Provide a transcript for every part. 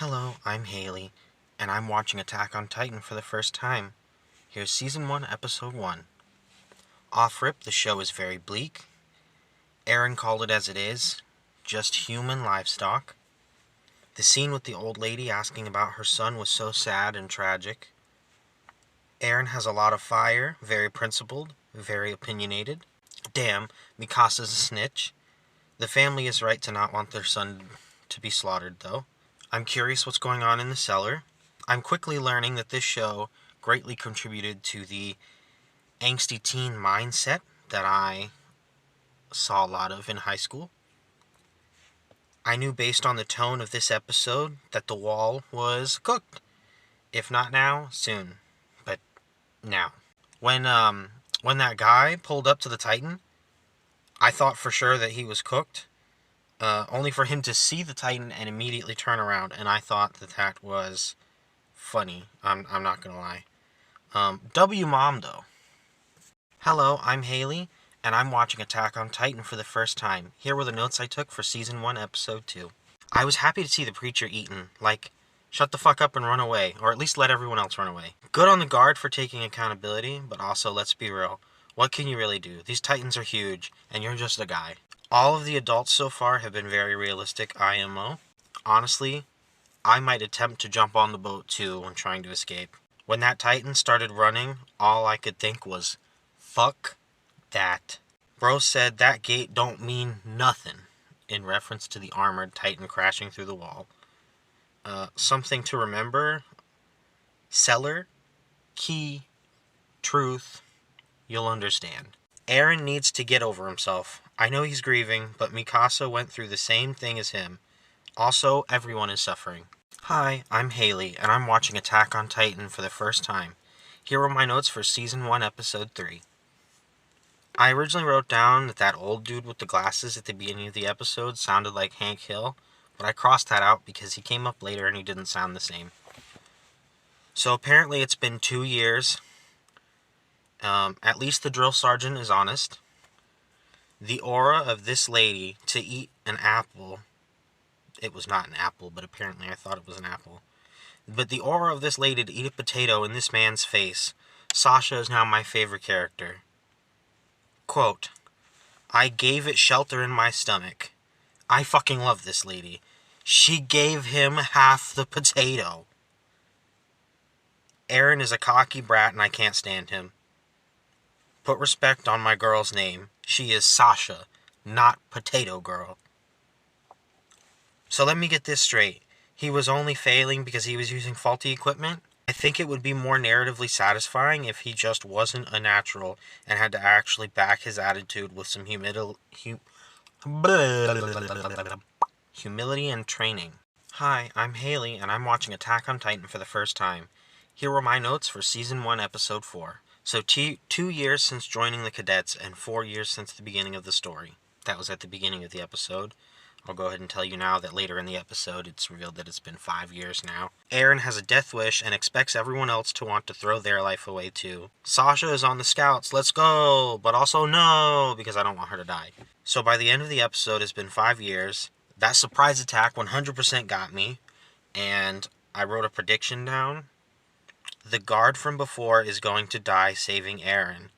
Hello, I'm Haley, and I'm watching Attack on Titan for the first time. Here's Season 1, Episode 1. Off-rip, the show is very bleak. Eren called it as it is, just human livestock. The scene with the old lady asking about her son was so sad and tragic. Eren has a lot of fire, very principled, very opinionated. Damn, Mikasa's a snitch. The family is right to not want their son to be slaughtered, though. I'm curious what's going on in the cellar. I'm quickly learning that this show greatly contributed to the angsty teen mindset that I saw a lot of in high school. I knew based on the tone of this episode that the wall was cooked. If not now, soon. But now. When that guy pulled up to the Titan, I thought for sure that he was cooked. Only for him to see the Titan and immediately turn around, and I thought that was funny. I'm not gonna lie. W Mom, though. Hello, I'm Haley, and I'm watching Attack on Titan for the first time. Here were the notes I took for Season 1, Episode 2. I was happy to see the preacher eaten. Like, shut the fuck up and run away, or at least let everyone else run away. Good on the guard for taking accountability, but also, let's be real. What can you really do? These Titans are huge, and you're just a guy. All of the adults so far have been very realistic IMO. Honestly, I might attempt to jump on the boat too when trying to escape. When that Titan started running, all I could think was, fuck that. Bro said that gate don't mean nothing, in reference to the armored Titan crashing through the wall. Something to remember. Cellar, key, truth, you'll understand. Eren needs to get over himself. I know he's grieving, but Mikasa went through the same thing as him. Also, everyone is suffering. Hi, I'm Haley, and I'm watching Attack on Titan for the first time. Here are my notes for Season 1, Episode 3. I originally wrote down that old dude with the glasses at the beginning of the episode sounded like Hank Hill, but I crossed that out because he came up later and he didn't sound the same. So apparently it's been 2 years. At least the drill sergeant is honest. The aura of this lady to eat an apple. It was not an apple, but apparently I thought it was an apple. But the aura of this lady to eat a potato in this man's face. Sasha is now my favorite character. Quote, I gave it shelter in my stomach. I fucking love this lady. She gave him half the potato. Eren is a cocky brat and I can't stand him. Put respect on my girl's name. She is Sasha, not Potato Girl. So let me get this straight. He was only failing because he was using faulty equipment? I think it would be more narratively satisfying if he just wasn't a natural and had to actually back his attitude with some humility and training. Hi, I'm Haley, and I'm watching Attack on Titan for the first time. Here were my notes for Season 1, Episode 4. So 2 years since joining the cadets and 4 years since the beginning of the story. That was at the beginning of the episode. I'll go ahead and tell you now that later in the episode it's revealed that it's been 5 years now. Eren has a death wish and expects everyone else to want to throw their life away too. Sasha is on the scouts, let's go! But also no, because I don't want her to die. So by the end of the episode it's been 5 years. That surprise attack 100% got me. And I wrote a prediction down. The guard from before is going to die saving Eren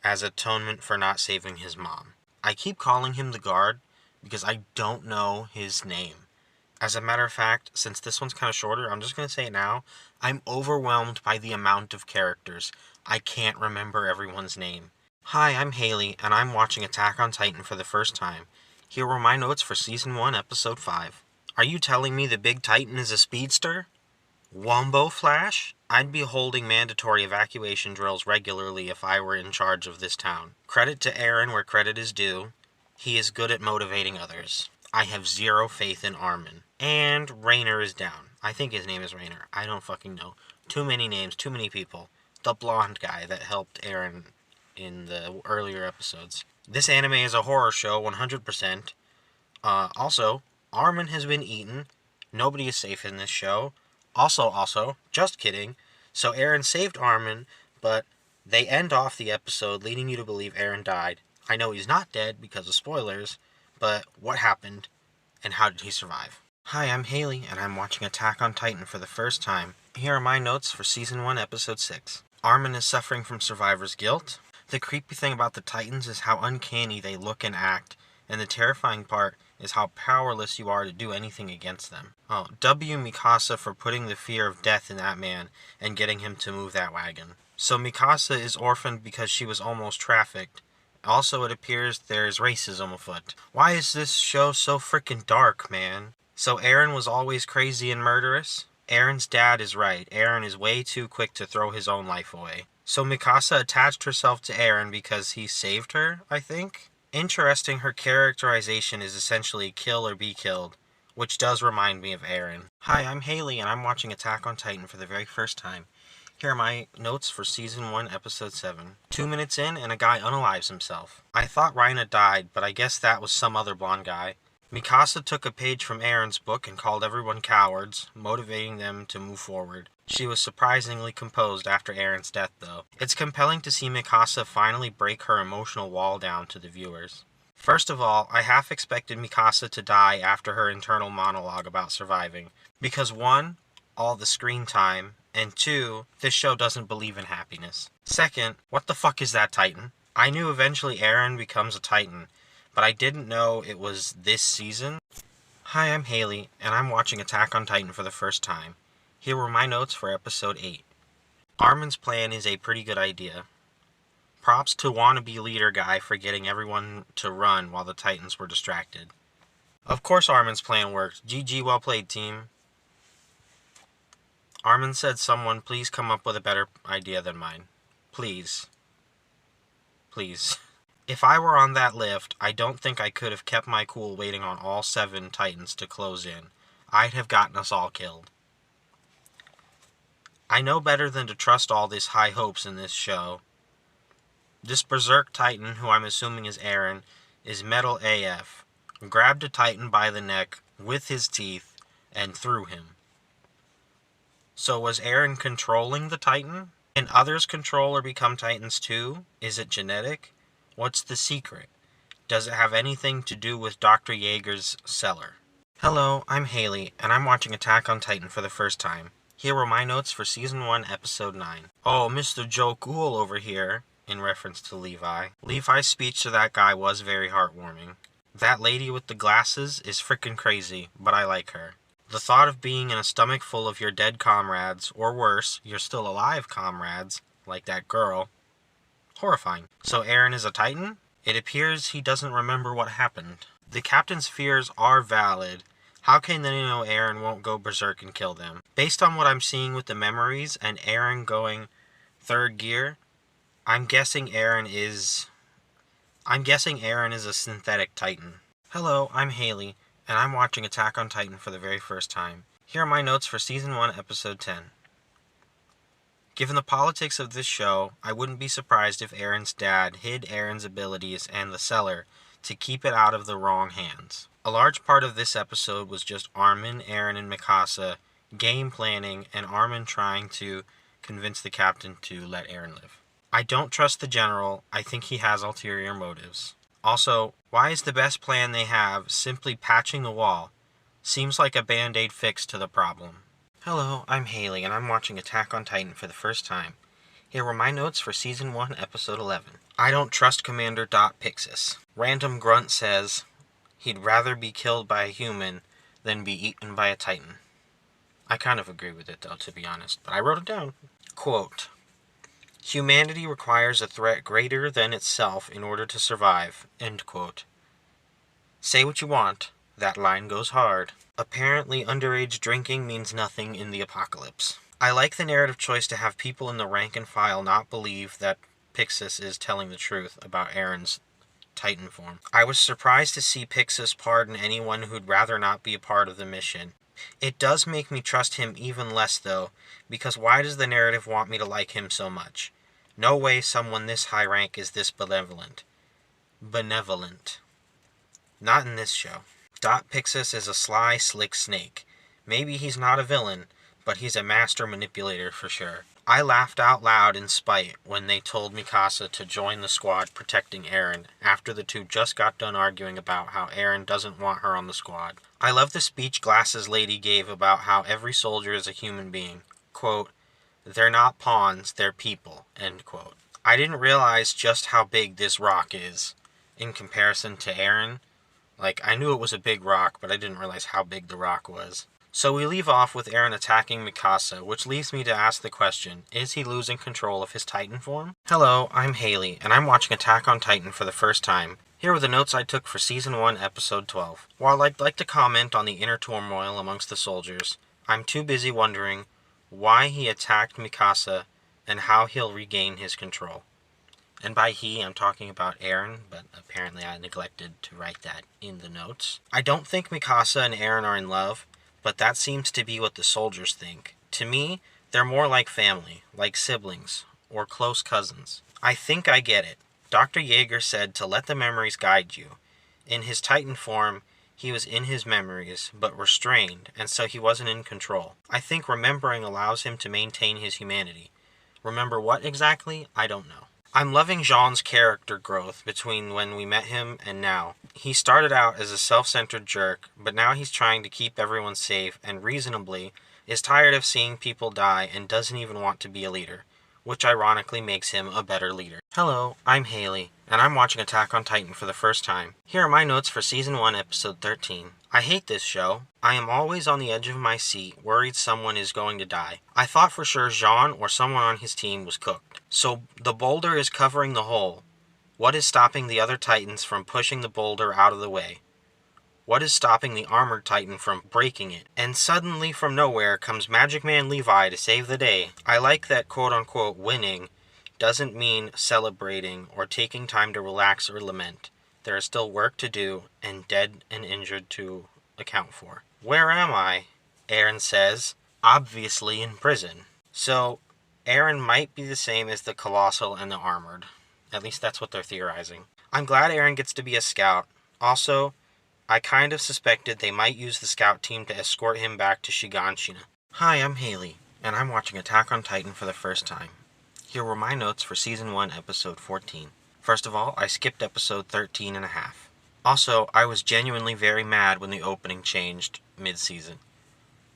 as atonement for not saving his mom. I keep calling him the guard because I don't know his name. As a matter of fact, since this one's kind of shorter, I'm just going to say it now. I'm overwhelmed by the amount of characters. I can't remember everyone's name. Hi, I'm Haley, and I'm watching Attack on Titan for the first time. Here were my notes for Season 1, Episode 5. Are you telling me the Big Titan is a speedster? Wombo Flash? I'd be holding mandatory evacuation drills regularly if I were in charge of this town. Credit to Eren where credit is due. He is good at motivating others. I have zero faith in Armin. And Rainer is down. I think his name is Rainer. I don't fucking know. Too many names, too many people. The blonde guy that helped Eren in the earlier episodes. This anime is a horror show, 100%. Also, Armin has been eaten. Nobody is safe in this show. Also, just kidding. So Eren saved Armin, but they end off the episode leading you to believe Eren died. I know he's not dead because of spoilers, but what happened and how did he survive? Hi, I'm Haley, and I'm watching Attack on Titan for the first time. Here are my notes for Season 1, Episode 6. Armin is suffering from survivor's guilt. The creepy thing about the Titans is how uncanny they look and act, and the terrifying part is how powerless you are to do anything against them. Oh, W Mikasa for putting the fear of death in that man and getting him to move that wagon. So Mikasa is orphaned because she was almost trafficked. Also, it appears there's racism afoot. Why is this show so frickin' dark, man? So Eren was always crazy and murderous? Eren's dad is right. Eren is way too quick to throw his own life away. So Mikasa attached herself to Eren because he saved her, I think? Interesting, her characterization is essentially kill or be killed, which does remind me of Eren. Hi, I'm Haley, and I'm watching Attack on Titan for the very first time. Here are my notes for Season 1, Episode 7. 2 minutes in, and a guy unalives himself. I thought Reina died, but I guess that was some other blonde guy. Mikasa took a page from Eren's book and called everyone cowards, motivating them to move forward. She was surprisingly composed after Eren's death, though. It's compelling to see Mikasa finally break her emotional wall down to the viewers. First of all, I half expected Mikasa to die after her internal monologue about surviving. Because 1, all the screen time, and 2, this show doesn't believe in happiness. Second, what the fuck is that Titan? I knew eventually Eren becomes a Titan, but I didn't know it was this season. Hi, I'm Haley, and I'm watching Attack on Titan for the first time. Here were my notes for Episode 8. Armin's plan is a pretty good idea. Props to wannabe leader guy for getting everyone to run while the Titans were distracted. Of course Armin's plan worked. GG, well played, team. Armin said someone please come up with a better idea than mine. Please. Please. If I were on that lift, I don't think I could have kept my cool waiting on all 7 Titans to close in. I'd have gotten us all killed. I know better than to trust all these high hopes in this show. This Berserk Titan, who I'm assuming is Eren, is metal AF. Grabbed a Titan by the neck with his teeth and threw him. So was Eren controlling the Titan? Can others control or become Titans too? Is it genetic? What's the secret? Does it have anything to do with Dr. Jaeger's cellar? Hello, I'm Haley, and I'm watching Attack on Titan for the first time. Here were my notes for Season 1, Episode 9. Oh, Mr. Joe Cool over here, in reference to Levi. Levi's speech to that guy was very heartwarming. That lady with the glasses is frickin' crazy, but I like her. The thought of being in a stomach full of your dead comrades, or worse, your still alive comrades, like that girl, horrifying. So Eren is a Titan? It appears he doesn't remember what happened. The captain's fears are valid. How can they know Eren won't go berserk and kill them? Based on what I'm seeing with the memories and Eren going 3rd gear, I'm guessing Eren is a synthetic Titan. Hello, I'm Haley, and I'm watching Attack on Titan for the very first time. Here are my notes for Season 1, Episode 10. Given the politics of this show, I wouldn't be surprised if Eren's dad hid Eren's abilities and the cellar to keep it out of the wrong hands. A large part of this episode was just Armin, Eren, and Mikasa game planning and Armin trying to convince the captain to let Eren live. I don't trust the general. I think he has ulterior motives. Also, why is the best plan they have simply patching the wall? Seems like a band-aid fix to the problem. Hello, I'm Haley, and I'm watching Attack on Titan for the first time. Here were my notes for Season 1, Episode 11. I don't trust Commander Pixis. Random Grunt says he'd rather be killed by a human than be eaten by a Titan. I kind of agree with it, though, to be honest, but I wrote it down. Quote, humanity requires a threat greater than itself in order to survive. End quote. Say what you want. That line goes hard. Apparently, underage drinking means nothing in the apocalypse. I like the narrative choice to have people in the rank and file not believe that Pixis is telling the truth about Eren's Titan form. I was surprised to see Pixis pardon anyone who'd rather not be a part of the mission. It does make me trust him even less, though, because why does the narrative want me to like him so much? No way someone this high rank is this benevolent. Not in this show. Pixis is a sly, slick snake. Maybe he's not a villain, but he's a master manipulator for sure. I laughed out loud in spite when they told Mikasa to join the squad protecting Eren after the two just got done arguing about how Eren doesn't want her on the squad. I love the speech Glasses Lady gave about how every soldier is a human being. Quote, "They're not pawns, they're people," end quote. I didn't realize just how big this rock is in comparison to Eren. Like, I knew it was a big rock, but I didn't realize how big the rock was. So we leave off with Eren attacking Mikasa, which leaves me to ask the question, is he losing control of his Titan form? Hello, I'm Haley, and I'm watching Attack on Titan for the first time. Here are the notes I took for Season 1, Episode 12. While I'd like to comment on the inner turmoil amongst the soldiers, I'm too busy wondering why he attacked Mikasa and how he'll regain his control. And by he, I'm talking about Eren, but apparently I neglected to write that in the notes. I don't think Mikasa and Eren are in love, but that seems to be what the soldiers think. To me, they're more like family, like siblings, or close cousins. I think I get it. Dr. Yeager said to let the memories guide you. In his Titan form, he was in his memories, but restrained, and so he wasn't in control. I think remembering allows him to maintain his humanity. Remember what exactly? I don't know. I'm loving Jean's character growth between when we met him and now. He started out as a self-centered jerk, but now he's trying to keep everyone safe and reasonably is tired of seeing people die and doesn't even want to be a leader, which ironically makes him a better leader. Hello, I'm Haley, and I'm watching Attack on Titan for the first time. Here are my notes for Season 1, Episode 13. I hate this show. I am always on the edge of my seat, worried someone is going to die. I thought for sure Jean or someone on his team was cooked. So the boulder is covering the hole. What is stopping the other Titans from pushing the boulder out of the way? What is stopping the armored Titan from breaking it? And suddenly from nowhere comes Magic Man Levi to save the day. I like that quote-unquote winning doesn't mean celebrating or taking time to relax or lament. There is still work to do and dead and injured to account for. Where am I? Eren says, obviously in prison. So, Eren might be the same as the Colossal and the Armored. At least that's what they're theorizing. I'm glad Eren gets to be a scout. Also, I kind of suspected they might use the scout team to escort him back to Shiganshina. Hi, I'm Haley, and I'm watching Attack on Titan for the first time. Here were my notes for Season 1, Episode 14. First of all, I skipped Episode 13 and a half. Also, I was genuinely very mad when the opening changed mid-season,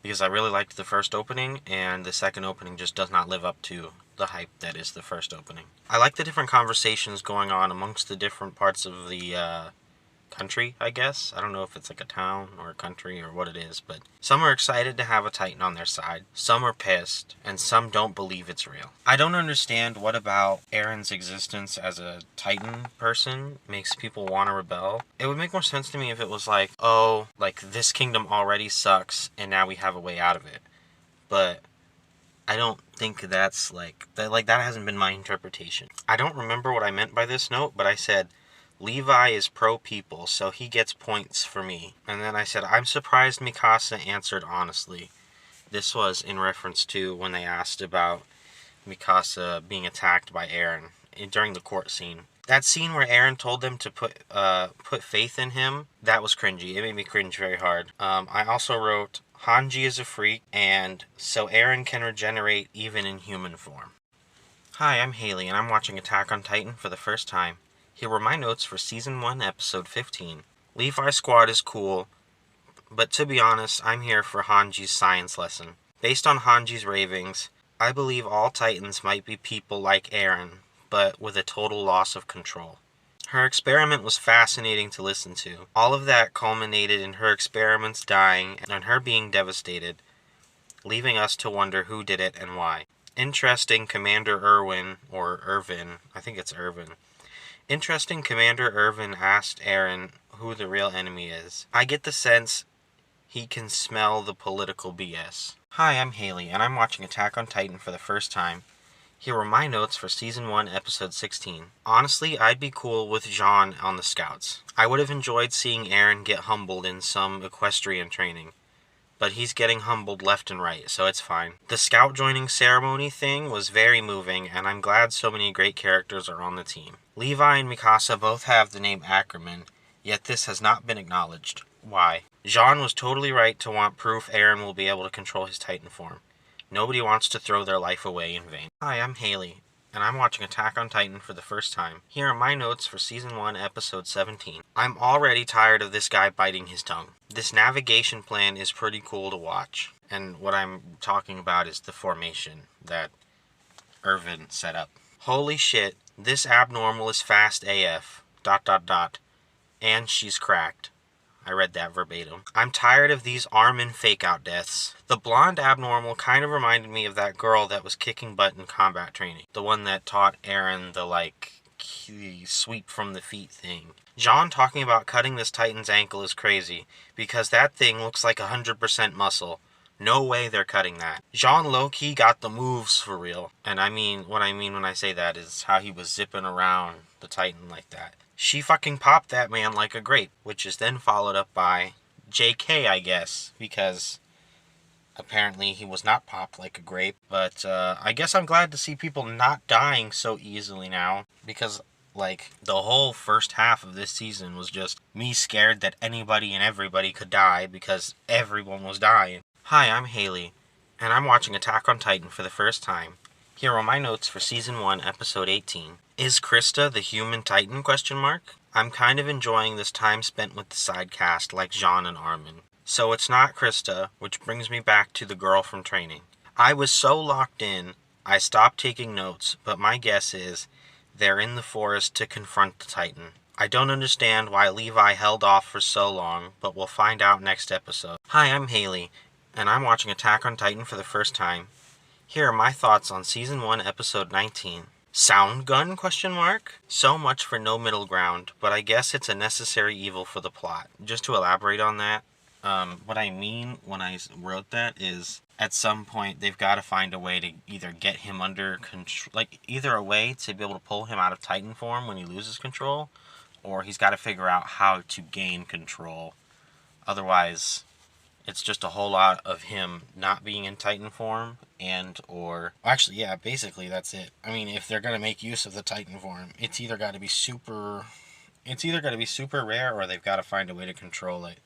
because I really liked the first opening, and the second opening just does not live up to the hype that is the first opening. I like the different conversations going on amongst the different parts of the country, I guess. I don't know if it's like a town or a country or what it is, but some are excited to have a Titan on their side, some are pissed, and some don't believe it's real. I don't understand what about Eren's existence as a Titan person makes people want to rebel. It would make more sense to me if it was like, oh, like this kingdom already sucks and now we have a way out of it. But I don't think that's that hasn't been my interpretation. I don't remember what I meant by this note, but I said Levi is pro-people, so he gets points for me. And then I said, I'm surprised Mikasa answered honestly. This was in reference to when they asked about Mikasa being attacked by Eren during the court scene. That scene where Eren told them to put faith in him, that was cringy. It made me cringe very hard. I also wrote, Hanji is a freak, and so Eren can regenerate even in human form. Hi, I'm Haley, and I'm watching Attack on Titan for the first time. Here were my notes for Season 1, Episode 15. Levi's squad is cool, but to be honest, I'm here for Hanji's science lesson. Based on Hanji's ravings, I believe all Titans might be people like Eren, but with a total loss of control. Her experiment was fascinating to listen to. All of that culminated in her experiments dying and her being devastated, leaving us to wonder who did it and why. Interesting, Commander Irwin, or Irvin, I think it's Irvin. Interesting, Commander Irvin asked Eren who the real enemy is. I get the sense he can smell the political BS. Hi, I'm Haley, and I'm watching Attack on Titan for the first time. Here were my notes for Season 1, Episode 16. Honestly, I'd be cool with Jean on the Scouts. I would have enjoyed seeing Eren get humbled in some equestrian training, but he's getting humbled left and right, so it's fine. The Scout joining ceremony thing was very moving, and I'm glad so many great characters are on the team. Levi and Mikasa both have the name Ackerman, yet this has not been acknowledged. Why? Jean was totally right to want proof Eren will be able to control his Titan form. Nobody wants to throw their life away in vain. Hi, I'm Haley, and I'm watching Attack on Titan for the first time. Here are my notes for Season 1, Episode 17. I'm already tired of this guy biting his tongue. This navigation plan is pretty cool to watch, and what I'm talking about is the formation that Irvin set up. Holy shit, this abnormal is fast AF, ... and she's cracked. I read that verbatim. I'm tired of these Armin fake-out deaths. The blonde abnormal kind of reminded me of that girl that was kicking butt in combat training. The one that taught Eren the, sweep from the feet thing. Jean talking about cutting this Titan's ankle is crazy, because that thing looks like 100% muscle. No way they're cutting that. Jean low-key got the moves for real. And what I mean when I say that is how he was zipping around the Titan like that. She fucking popped that man like a grape, which is then followed up by JK, I guess, because apparently he was not popped like a grape. But I guess I'm glad to see people not dying so easily now, because the whole first half of this season was just me scared that anybody and everybody could die because everyone was dying. Hi, I'm Haley, and I'm watching Attack on Titan for the first time. Here are my notes for Season 1, Episode 18. Is Krista the human Titan, ? I'm kind of enjoying this time spent with the side cast like Jean and Armin. So it's not Krista, which brings me back to the girl from training. I was so locked in, I stopped taking notes, but my guess is they're in the forest to confront the Titan. I don't understand why Levi held off for so long, but we'll find out next episode. Hi, I'm Haley, and I'm watching Attack on Titan for the first time. Here are my thoughts on Season 1, Episode 19. Sound gun, ? So much for no middle ground, but I guess it's a necessary evil for the plot. Just to elaborate on that, what I mean when I wrote that is, at some point, they've got to find a way to either get him under control, either a way to be able to pull him out of Titan form when he loses control, or he's got to figure out how to gain control. Otherwise, it's just a whole lot of him not being in Titan form basically that's it. I mean, if they're going to make use of the Titan form, it's either got to be super rare or they've got to find a way to control it.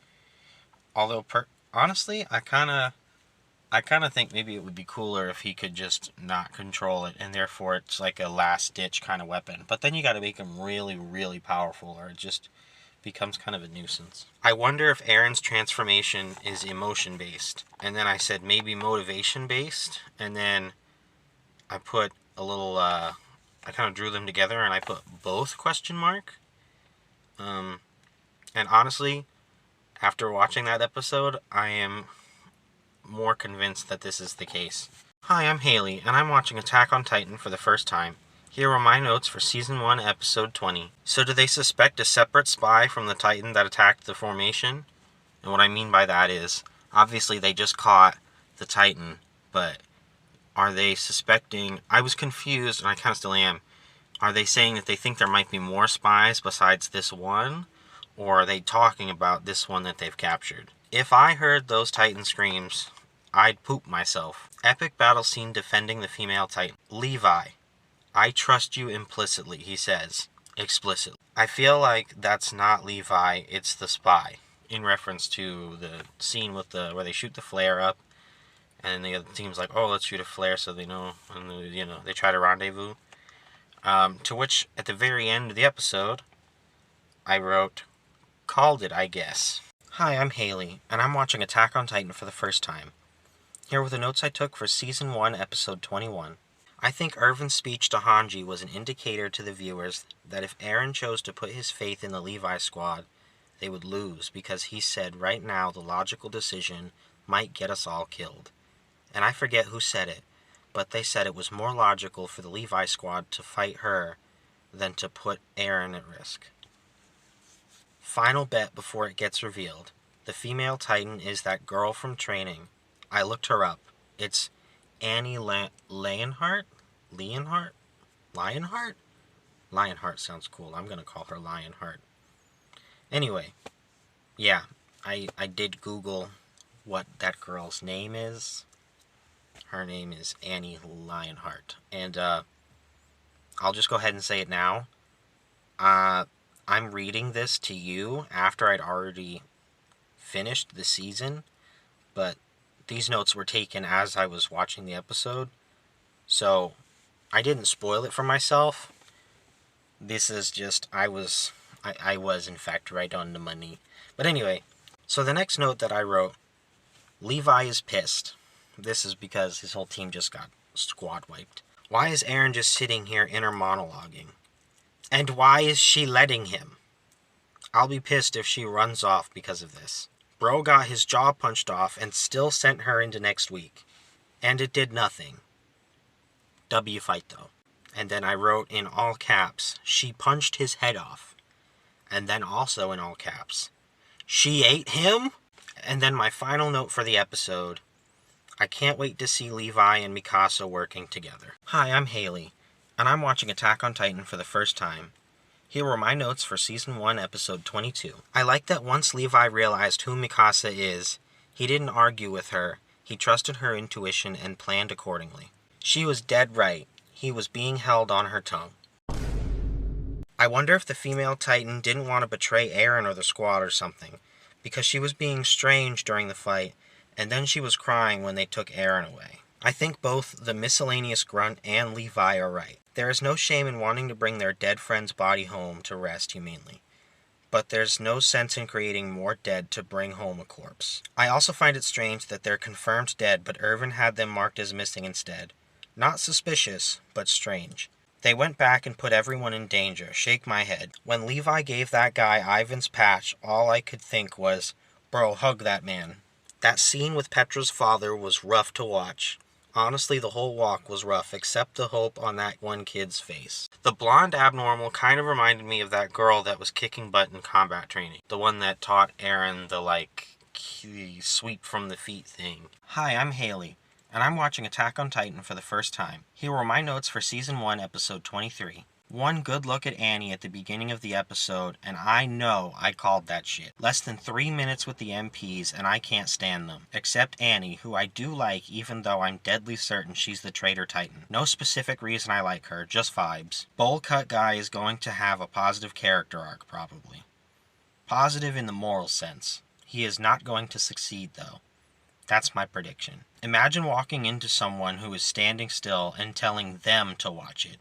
Although, honestly, I kind of think maybe it would be cooler if he could just not control it, and therefore it's like a last-ditch kind of weapon. But then you got to make him really, really powerful, or it just becomes kind of a nuisance. I wonder if Eren's transformation is emotion-based. And then I said maybe motivation-based. And then I put a little, I kind of drew them together and I put both ? And honestly, after watching that episode, I am more convinced that this is the case. Hi, I'm Haley, and I'm watching Attack on Titan for the first time. Here are my notes for Season 1, Episode 20. So do they suspect a separate spy from the Titan that attacked the formation? And what I mean by that is, obviously they just caught the Titan, but are they suspecting... I was confused, and I kind of still am. Are they saying that they think there might be more spies besides this one? Or are they talking about this one that they've captured? If I heard those Titan screams, I'd poop myself. Epic battle scene defending the female Titan. Levi. I trust you implicitly, he says. Explicitly. I feel like that's not Levi, it's the spy. In reference to the scene with where they shoot the flare up, and the other team's like, oh, let's shoot a flare so they know, and they try to rendezvous. To which, at the very end of the episode, I wrote, called it, I guess. Hi, I'm Haley, and I'm watching Attack on Titan for the first time. Here were the notes I took for Season 1, Episode 21. I think Irvin's speech to Hanji was an indicator to the viewers that if Eren chose to put his faith in the Levi squad, they would lose because he said right now the logical decision might get us all killed. And I forget who said it, but they said it was more logical for the Levi squad to fight her than to put Eren at risk. Final bet before it gets revealed. The female Titan is that girl from training. I looked her up. It's Annie Lionheart? Lionheart? Lionheart sounds cool. I'm going to call her Lionheart. Anyway, yeah, I did Google what that girl's name is. Her name is Annie Lionheart. And I'll just go ahead and say it now. I'm reading this to you after I'd already finished the season, but these notes were taken as I was watching the episode, so I didn't spoil it for myself. This is just, I was in fact right on the money. But anyway, so the next note that I wrote, Levi is pissed. This is because his whole team just got squad wiped. Why is Aaron just sitting here inner monologuing? And why is she letting him? I'll be pissed if she runs off because of this. Bro got his jaw punched off and still sent her into next week. And it did nothing. W fight though. And then I wrote in all caps, she punched his head off. And then also in all caps, she ate him? And then my final note for the episode, I can't wait to see Levi and Mikasa working together. Hi, I'm Haley, and I'm watching Attack on Titan for the first time. Here were my notes for Season 1, Episode 22. I like that once Levi realized who Mikasa is, he didn't argue with her, he trusted her intuition and planned accordingly. She was dead right. He was being held on her tongue. I wonder if the female Titan didn't want to betray Eren or the squad or something, because she was being strange during the fight, and then she was crying when they took Eren away. I think both the miscellaneous grunt and Levi are right. There is no shame in wanting to bring their dead friend's body home to rest humanely. But there's no sense in creating more dead to bring home a corpse. I also find it strange that they're confirmed dead, but Irvin had them marked as missing instead. Not suspicious, but strange. They went back and put everyone in danger. Shake my head. When Levi gave that guy Ivan's patch, all I could think was, bro, hug that man. That scene with Petra's father was rough to watch. Honestly, the whole walk was rough, except the hope on that one kid's face. The blonde abnormal kind of reminded me of that girl that was kicking butt in combat training. The one that taught Eren the, sweep from the feet thing. Hi, I'm Haley, and I'm watching Attack on Titan for the first time. Here were my notes for Season 1, Episode 23. One good look at Annie at the beginning of the episode, and I know I called that shit. Less than 3 minutes with the MPs, and I can't stand them. Except Annie, who I do like even though I'm deadly certain she's the traitor Titan. No specific reason I like her, just vibes. Bowl cut guy is going to have a positive character arc, probably. Positive in the moral sense. He is not going to succeed, though. That's my prediction. Imagine walking into someone who is standing still and telling them to watch it.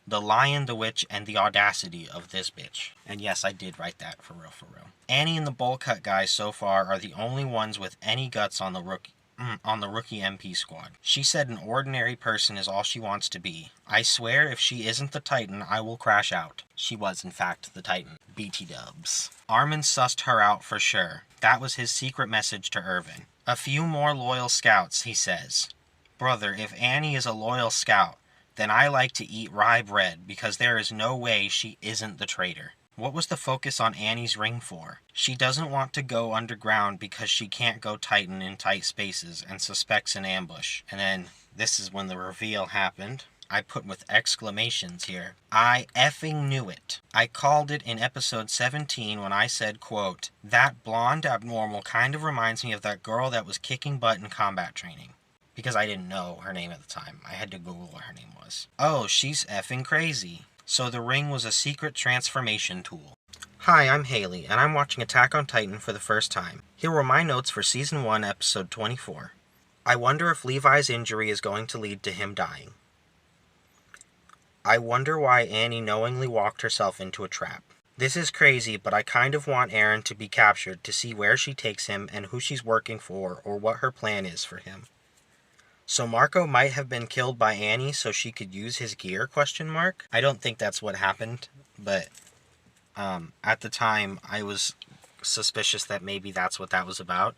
The Lion, the Witch, and the audacity of this bitch. And yes, I did write that for real, for real. Annie and the bowl cut guys so far are the only ones with any guts on the rookie MP squad. She said an ordinary person is all she wants to be. I swear if she isn't the Titan, I will crash out. She was, in fact, the Titan. BT dubs. Armin sussed her out for sure. That was his secret message to Irvin. A few more loyal scouts, he says. Brother, if Annie is a loyal scout, then I like to eat rye bread, because there is no way she isn't the traitor. What was the focus on Annie's ring for? She doesn't want to go underground because she can't go Titan in tight spaces and suspects an ambush. And then, this is when the reveal happened. I put with exclamations here. I effing knew it. I called it in episode 17 when I said, quote, that blonde abnormal kind of reminds me of that girl that was kicking butt in combat training. Because I didn't know her name at the time. I had to Google what her name was. Oh, she's effing crazy. So the ring was a secret transformation tool. Hi, I'm Haley, and I'm watching Attack on Titan for the first time. Here were my notes for Season 1, Episode 24. I wonder if Levi's injury is going to lead to him dying. I wonder why Annie knowingly walked herself into a trap. This is crazy, but I kind of want Eren to be captured to see where she takes him and who she's working for or what her plan is for him. So Marco might have been killed by Annie so she could use his gear, ? I don't think that's what happened, but at the time I was suspicious that maybe that's what that was about.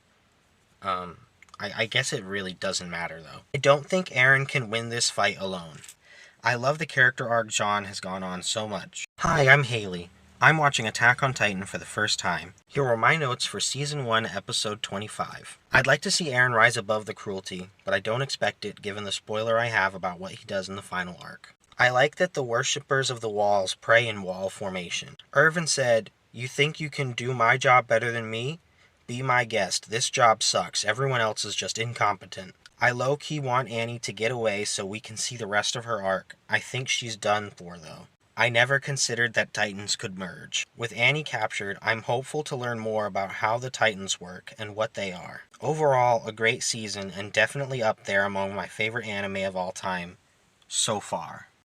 I guess it really doesn't matter though. I don't think Eren can win this fight alone. I love the character arc John has gone on so much. Hi, I'm Haley. I'm watching Attack on Titan for the first time. Here were my notes for Season 1, Episode 25. I'd like to see Eren rise above the cruelty, but I don't expect it given the spoiler I have about what he does in the final arc. I like that the worshippers of the walls pray in wall formation. Irvin said, you think you can do my job better than me? Be my guest. This job sucks. Everyone else is just incompetent. I low-key want Annie to get away so we can see the rest of her arc. I think she's done for, though. I never considered that Titans could merge. With Annie captured, I'm hopeful to learn more about how the Titans work and what they are. Overall, a great season and definitely up there among my favorite anime of all time so far.